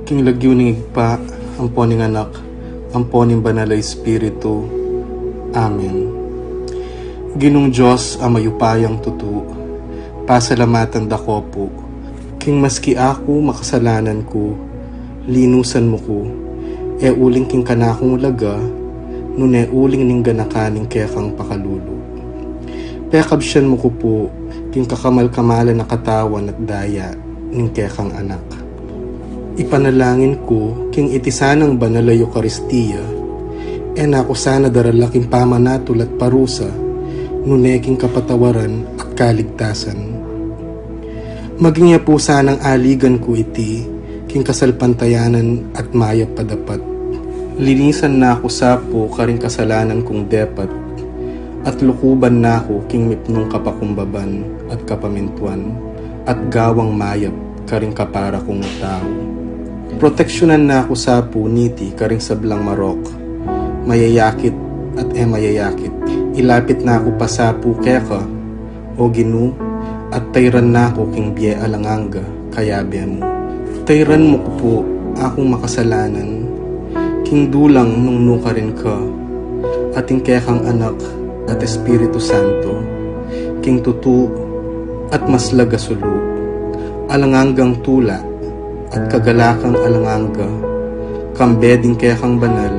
King lagyo ning igpa, ampo ning anak, ampo ning banal a Espiritu. Amen. Ginong Diyos ang mayupayang tutu, pasalamatan dako po. King maski ako makasalanan ko, linusan mo ko, uling king kanakong laga, nune uling ning ganakaning kekang pakalulu. Pekabsyan mo ko po, king kakamal-kamalan na katawan at daya, ning kekang anak. Ipanalangin ko, king itisanang banal a Eucharistia, nako sana daralaking pamanatul at parusa, nuneking kapatawaran at kaligtasan. Maging niya po sanang aligan ko iti, king kasalpantayanan at mayap padapat. Linisan na ako sa po karing kasalanan kong depat, at lukuban na ako king mipnong kapakumbaban at kapamintuan, at gawang mayap karing kapara kong tao. Proteksyonan na ako sa po niti karing sablang marok, mayayakit at mayayakit. Ilapit na ako pa sa po keka, o Ginu, at tayran na ako king biye alanganga, kaya biya mo. Tayran mo ko po akong makasalanan, king dulang nung nuka rin ka, ating kekang anak at Espiritu Santo, king tutu at maslaga sulu, alanganggang tula at kagalakang alanganga, kambeding kekang banal,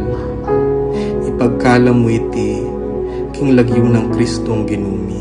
ipagkala mo iti, king lagyo ng Kristong ginumi.